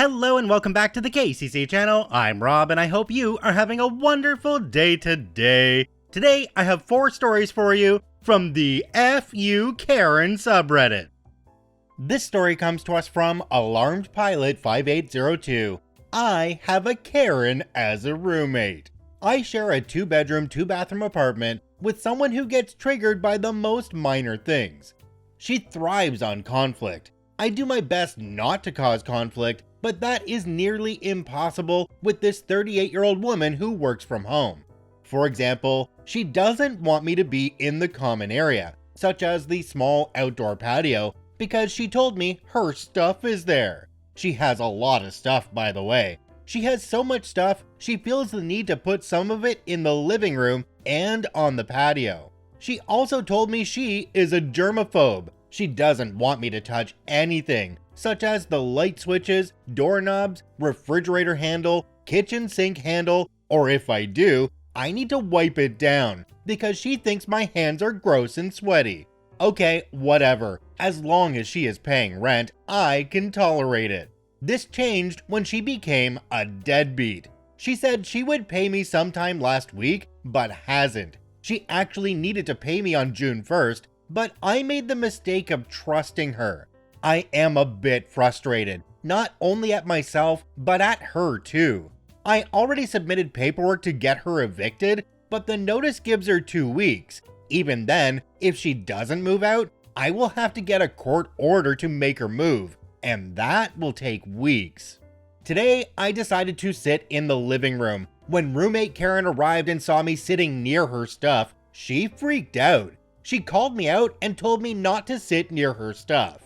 Hello and welcome back to the KCC channel. I'm Rob and I hope you are having a wonderful day today. Today I have 4 stories for you from the YouKaren subreddit. This story comes to us from Alarmed Pilot 5802. I have a Karen as a roommate. I share a 2-bedroom, 2-bathroom apartment with someone who gets triggered by the most minor things. She thrives on conflict. I do my best not to cause conflict, but that is nearly impossible with this 38-year-old woman who works from home. For example, she doesn't want me to be in the common area, such as the small outdoor patio, because she told me her stuff is there. She has a lot of stuff, by the way. She has so much stuff, she feels the need to put some of it in the living room and on the patio. She also told me she is a germaphobe. She doesn't want me to touch anything, such as the light switches, doorknobs, refrigerator handle, kitchen sink handle, or if I do, I need to wipe it down because she thinks my hands are gross and sweaty. Okay, whatever. As long as she is paying rent, I can tolerate it. This changed when she became a deadbeat. She said she would pay me sometime last week, but hasn't. She actually needed to pay me on June 1st, but I made the mistake of trusting her. I am a bit frustrated, not only at myself, but at her too. I already submitted paperwork to get her evicted, but the notice gives her 2 weeks. Even then, if she doesn't move out, I will have to get a court order to make her move, and that will take weeks. Today, I decided to sit in the living room. When roommate Karen arrived and saw me sitting near her stuff, she freaked out. She called me out and told me not to sit near her stuff.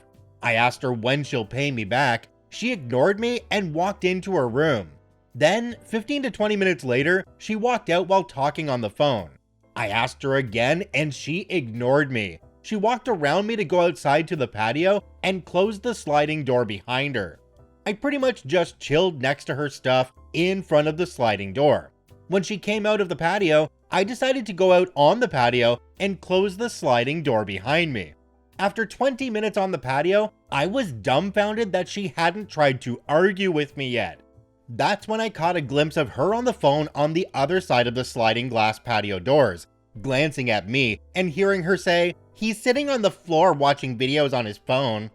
I asked her when she'll pay me back. She ignored me and walked into her room. Then, 15 to 20 minutes later, she walked out while talking on the phone. I asked her again and she ignored me. She walked around me to go outside to the patio and closed the sliding door behind her. I pretty much just chilled next to her stuff in front of the sliding door. When she came out of the patio, I decided to go out on the patio and close the sliding door behind me. After 20 minutes on the patio, I was dumbfounded that she hadn't tried to argue with me yet. That's when I caught a glimpse of her on the phone on the other side of the sliding glass patio doors, glancing at me and hearing her say, "He's sitting on the floor watching videos on his phone."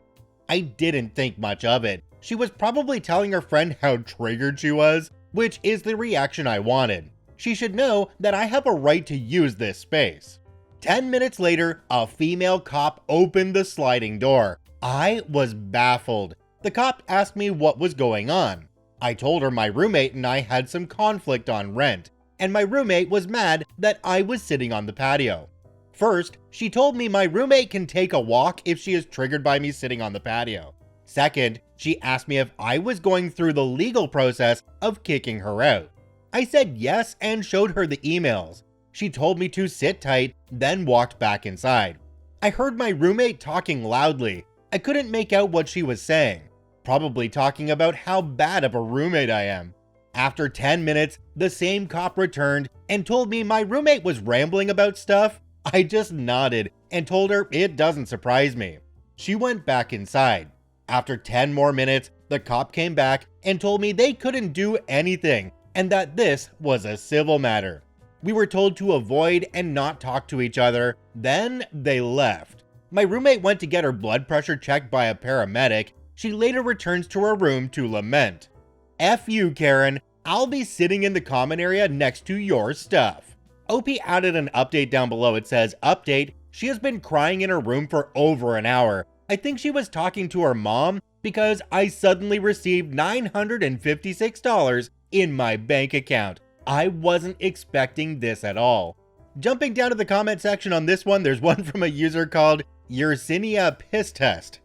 I didn't think much of it. She was probably telling her friend how triggered she was, which is the reaction I wanted. She should know that I have a right to use this space. 10 minutes later, a female cop opened the sliding door. I was baffled. The cop asked me what was going on. I told her my roommate and I had some conflict on rent, and my roommate was mad that I was sitting on the patio. First, she told me my roommate can take a walk if she is triggered by me sitting on the patio. Second, she asked me if I was going through the legal process of kicking her out. I said yes and showed her the emails. She told me to sit tight, then walked back inside. I heard my roommate talking loudly. I couldn't make out what she was saying. Probably talking about how bad of a roommate I am. After 10 minutes, the same cop returned and told me my roommate was rambling about stuff. I just nodded and told her it doesn't surprise me. She went back inside. After 10 more minutes, the cop came back and told me they couldn't do anything and that this was a civil matter. We were told to avoid and not talk to each other. Then they left. My roommate went to get her blood pressure checked by a paramedic. She later returns to her room to lament. F you, Karen. I'll be sitting in the common area next to your stuff. OP added an update down below. It says, "Update, she has been crying in her room for over an hour. I think she was talking to her mom because I suddenly received $956 in my bank account. I wasn't expecting this at all." Jumping down to the comment section on this one, there's one from a user called Yersinia Piss Test.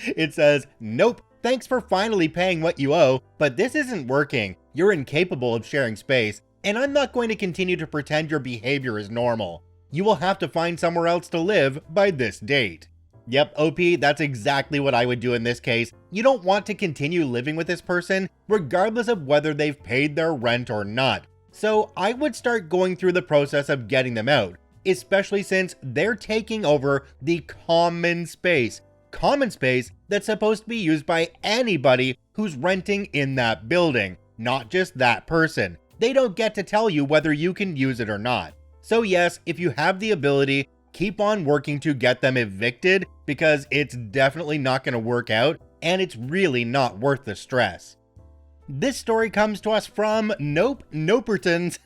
It says, "Nope, thanks for finally paying what you owe, but this isn't working. You're incapable of sharing space, and I'm not going to continue to pretend your behavior is normal. You will have to find somewhere else to live by this date." Yep, OP, that's exactly what I would do in this case. You don't want to continue living with this person, regardless of whether they've paid their rent or not. So I would start going through the process of getting them out, especially since they're taking over the common space. common space that's supposed to be used by anybody who's renting in that building, not just that person. They don't get to tell you whether you can use it or not. So yes, if you have the ability, keep on working to get them evicted, because it's definitely not going to work out and it's really not worth the stress. This story comes to us from Nopertons.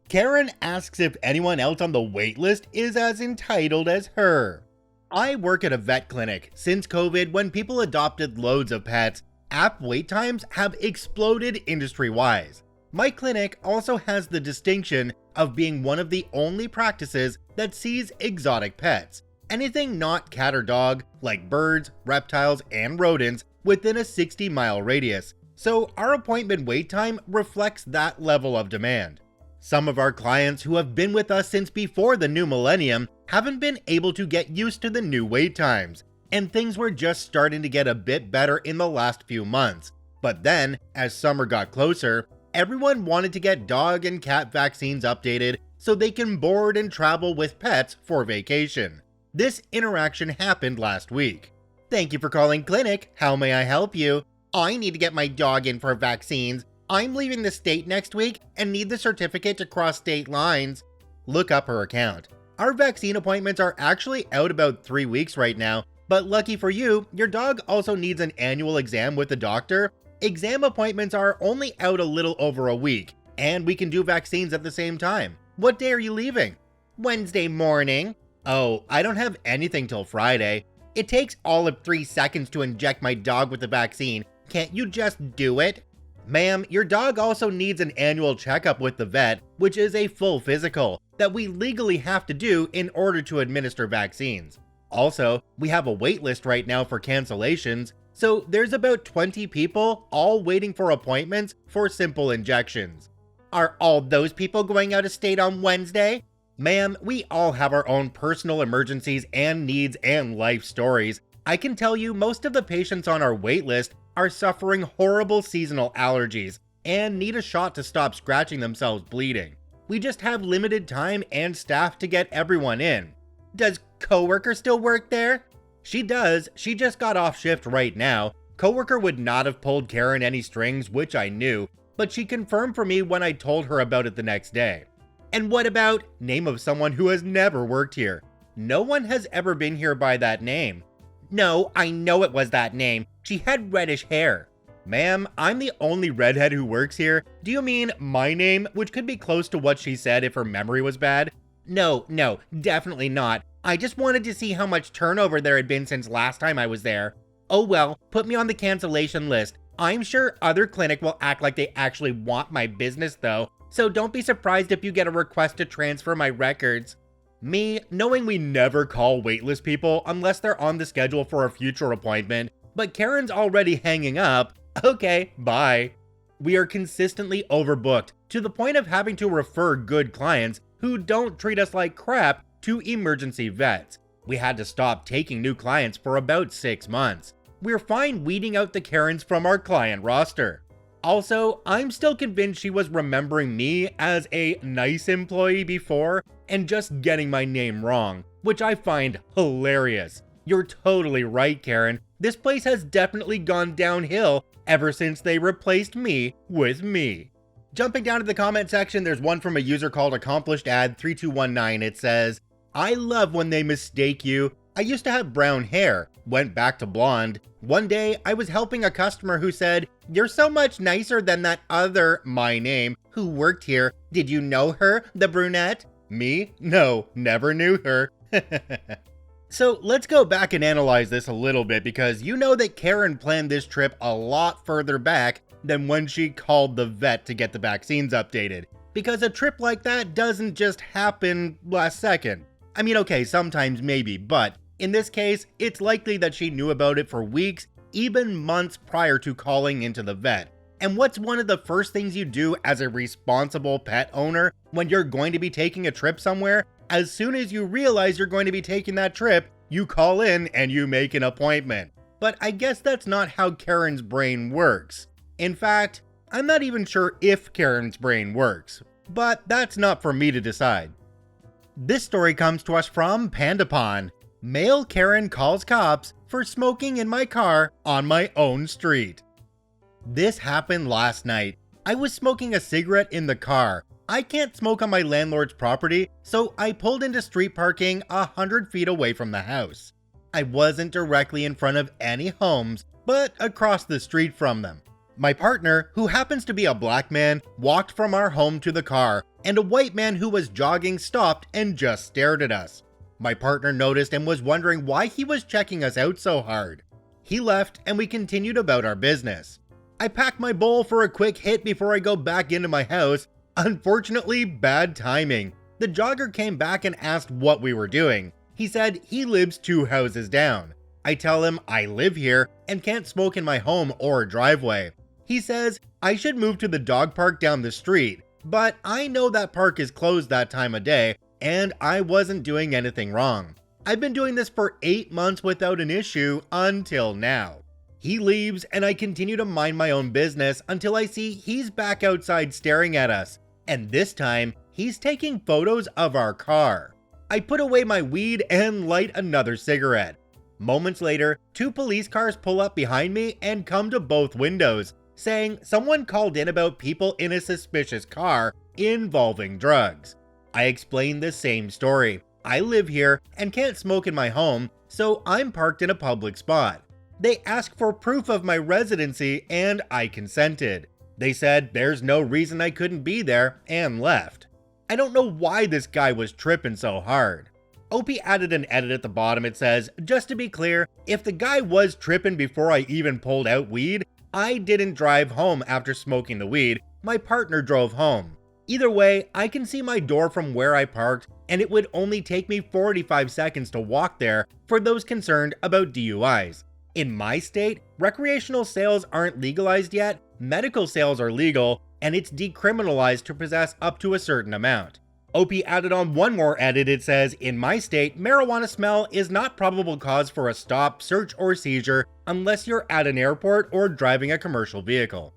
Karen asks if anyone else on the waitlist is as entitled as her. I work at a vet clinic. Since COVID, when people adopted loads of pets, app wait times have exploded industry-wise. My clinic also has the distinction of being one of the only practices that sees exotic pets. Anything not cat or dog, like birds, reptiles, and rodents, within a 60-mile radius. So our appointment wait time reflects that level of demand. Some of our clients who have been with us since before the new millennium haven't been able to get used to the new wait times, and things were just starting to get a bit better in the last few months. But then, as summer got closer, everyone wanted to get dog and cat vaccines updated so they can board and travel with pets for vacation. This interaction happened last week. "Thank you for calling clinic. How may I help you?" "I need to get my dog in for vaccines. I'm leaving the state next week and need the certificate to cross state lines." Look up her account. Our vaccine appointments are actually out about 3 weeks right now, but lucky for you, your dog also needs an annual exam with the doctor. Exam appointments are only out a little over a week, and we can do vaccines at the same time. What day are you leaving? "Wednesday morning." "Oh, I don't have anything till Friday. It takes all of 3 seconds to inject my dog with the vaccine. Can't you just do it?" "Ma'am, your dog also needs an annual checkup with the vet, which is a full physical that we legally have to do in order to administer vaccines. Also, we have a wait list right now for cancellations, so there's about 20 people all waiting for appointments for simple injections." "Are all those people going out of state on Wednesday?" "Ma'am, we all have our own personal emergencies and needs and life stories. I can tell you most of the patients on our wait list are suffering horrible seasonal allergies and need a shot to stop scratching themselves bleeding. We just have limited time and staff to get everyone in." "Does coworker still work there?" "She does. She just got off shift right now. Coworker would not have pulled Karen any strings, which I knew, but she confirmed for me when I told her about it the next day." "And what about name of someone who has never worked here?" "No one has ever been here by that name." "No, I know it was that name. She had reddish hair." "Ma'am, I'm the only redhead who works here. Do you mean my name, which could be close to what she said if her memory was bad?" No, definitely not. I just wanted to see how much turnover there had been since last time I was there." "Oh well, put me on the cancellation list. I'm sure other clinic will act like they actually want my business though, so don't be surprised if you get a request to transfer my records." Me, knowing we never call waitlist people unless they're on the schedule for a future appointment, but Karen's already hanging up. Okay, bye. We are consistently overbooked to the point of having to refer good clients who don't treat us like crap to emergency vets. We had to stop taking new clients for about 6 months. We're fine weeding out the Karens from our client roster. Also, I'm still convinced she was remembering me as a nice employee before and just getting my name wrong, which I find hilarious. You're totally right, Karen. This place has definitely gone downhill ever since they replaced me with me. Jumping down to the comment section, there's one from a user called Accomplished_Ad3219. It says, "I love when they mistake you. I used to have brown hair, went back to blonde. One day, I was helping a customer who said, 'You're so much nicer than that other,' my name, who worked here. Did you know her, the brunette?" Me? No, never knew her. So let's go back and analyze this a little bit, because you know that Karen planned this trip a lot further back than when she called the vet to get the vaccines updated. Because a trip like that doesn't just happen last second. I mean, okay, sometimes maybe, but in this case, it's likely that she knew about it for weeks, even months prior to calling into the vet. And what's one of the first things you do as a responsible pet owner when you're going to be taking a trip somewhere? As soon as you realize you're going to be taking that trip, you call in and you make an appointment. But I guess that's not how Karen's brain works. In fact, I'm not even sure if Karen's brain works, but that's not for me to decide. This story comes to us from Pandapon. Male Karen calls cops for smoking in my car on my own street. This happened last night. I was smoking a cigarette in the car. I can't smoke on my landlord's property, so I pulled into street parking 100 feet away from the house. I wasn't directly in front of any homes, but across the street from them. My partner, who happens to be a black man, walked from our home to the car, and a white man who was jogging stopped and just stared at us. My partner noticed and was wondering why he was checking us out so hard. He left and we continued about our business. I packed my bowl for a quick hit before I go back into my house. Unfortunately, bad timing. The jogger came back and asked what we were doing. He said he lives 2 houses down. I tell him I live here and can't smoke in my home or driveway. He says I should move to the dog park down the street, but I know that park is closed that time of day and I wasn't doing anything wrong. I've been doing this for 8 months without an issue until now. He leaves and I continue to mind my own business until I see he's back outside staring at us, and this time he's taking photos of our car. I put away my weed and light another cigarette. Moments later, 2 police cars pull up behind me and come to both windows, saying someone called in about people in a suspicious car involving drugs. I explained the same story. I live here and can't smoke in my home, so I'm parked in a public spot. They asked for proof of my residency and I consented. They said there's no reason I couldn't be there and left. I don't know why this guy was tripping so hard. Opie added an edit at the bottom. It says, just to be clear, if the guy was tripping before I even pulled out weed, I didn't drive home after smoking the weed. My partner drove home. Either way, I can see my door from where I parked, and it would only take me 45 seconds to walk there for those concerned about DUIs. In my state, recreational sales aren't legalized yet, medical sales are legal, and it's decriminalized to possess up to a certain amount. Opie added on one more edit. It says, in my state, marijuana smell is not probable cause for a stop, search, or seizure unless you're at an airport or driving a commercial vehicle.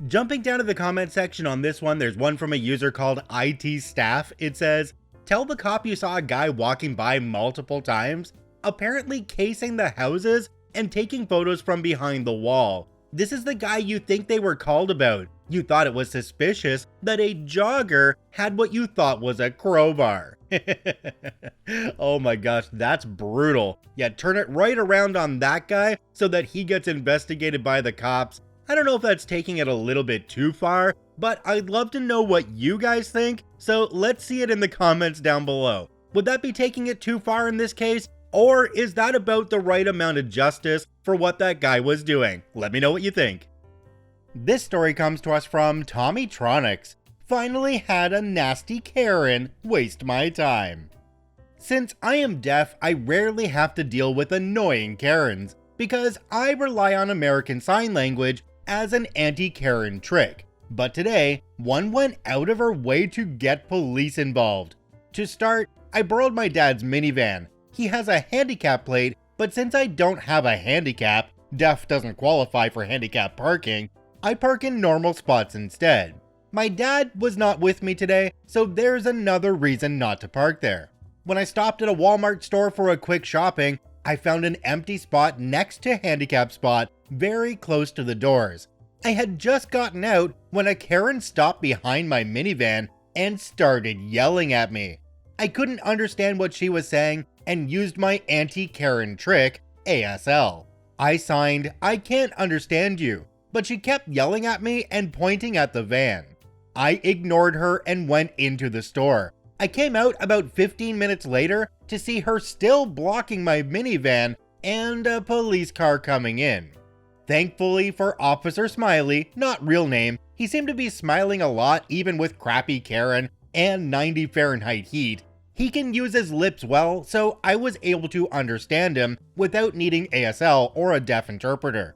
Jumping down to the comment section on this one, there's one from a user called IT Staff. It says, tell the cop you saw a guy walking by multiple times, apparently casing the houses and taking photos from behind the wall. This is the guy you think they were called about. You thought it was suspicious that a jogger had what you thought was a crowbar. Oh my gosh, that's brutal. Yeah, turn it right around on that guy so that he gets investigated by the cops. I don't know if that's taking it a little bit too far, but I'd love to know what you guys think, so let's see it in the comments down below. Would that be taking it too far in this case? Or is that about the right amount of justice for what that guy was doing? Let me know what you think. This story comes to us from Tommytronics. Finally had a nasty Karen waste my time. Since I am deaf, I rarely have to deal with annoying Karens because I rely on American Sign Language as an anti-Karen trick. But today, one went out of her way to get police involved. To start, I borrowed my dad's minivan. He has a handicap plate, but since I don't have a handicap, deaf doesn't qualify for handicap parking, I park in normal spots instead. My dad was not with me today, so there's another reason not to park there. When I stopped at a Walmart store for a quick shopping, I found an empty spot next to handicap spot, very close to the doors. I had just gotten out when a Karen stopped behind my minivan and started yelling at me. I couldn't understand what she was saying and used my anti-Karen trick, ASL. I signed, I can't understand you, but she kept yelling at me and pointing at the van. I ignored her and went into the store. I came out about 15 minutes later to see her still blocking my minivan and a police car coming in. Thankfully for Officer Smiley, not real name, he seemed to be smiling a lot even with crappy Karen and 90 Fahrenheit heat. He can use his lips well, so I was able to understand him without needing ASL or a deaf interpreter.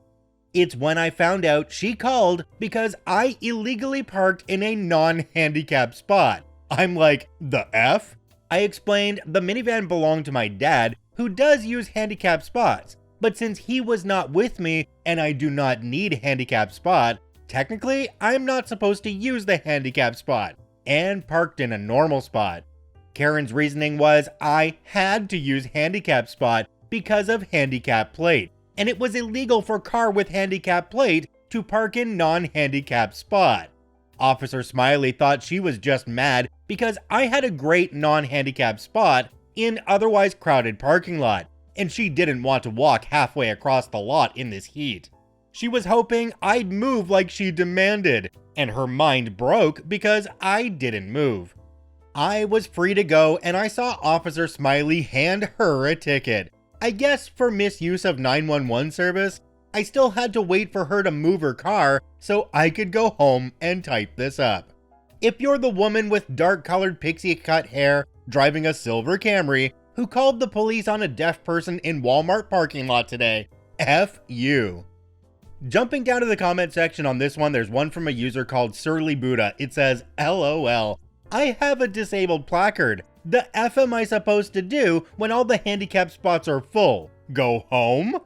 It's when I found out she called because I illegally parked in a non-handicapped spot. I'm like, the F? I explained the minivan belonged to my dad, who does use handicapped spots, but since he was not with me and I do not need handicapped spot, technically I'm not supposed to use the handicapped spot, and parked in a normal spot. Karen's reasoning was, I had to use handicap spot because of handicap plate, and it was illegal for car with handicap plate to park in non-handicap spot. Officer Smiley thought she was just mad because I had a great non-handicap spot in otherwise crowded parking lot, and she didn't want to walk halfway across the lot in this heat. She was hoping I'd move like she demanded, and her mind broke because I didn't move. I was free to go, and I saw Officer Smiley hand her a ticket. I guess for misuse of 911 service. I still had to wait for her to move her car so I could go home and type this up. If you're the woman with dark-colored pixie-cut hair driving a silver Camry who called the police on a deaf person in Walmart parking lot today, F you. Jumping down to the comment section on this one, there's one from a user called Surly Buddha. It says, LOL, I have a disabled placard. The F am I supposed to do when all the handicap spots are full? Go home?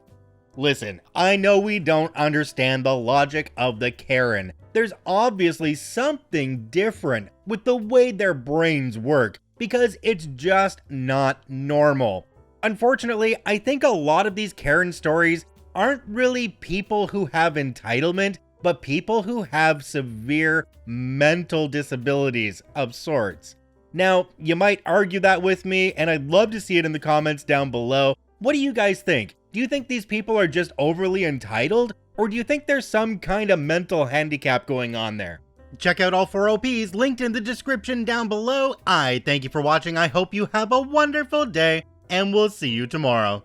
Listen, I know we don't understand the logic of the Karen. There's obviously something different with the way their brains work because it's just not normal. Unfortunately, I think a lot of these Karen stories aren't really people who have entitlement, but people who have severe mental disabilities of sorts. Now, you might argue that with me, and I'd love to see it in the comments down below. What do you guys think? Do you think these people are just overly entitled? Or do you think there's some kind of mental handicap going on there? Check out all 4 OPs linked in the description down below. I thank you for watching. I hope you have a wonderful day, and we'll see you tomorrow.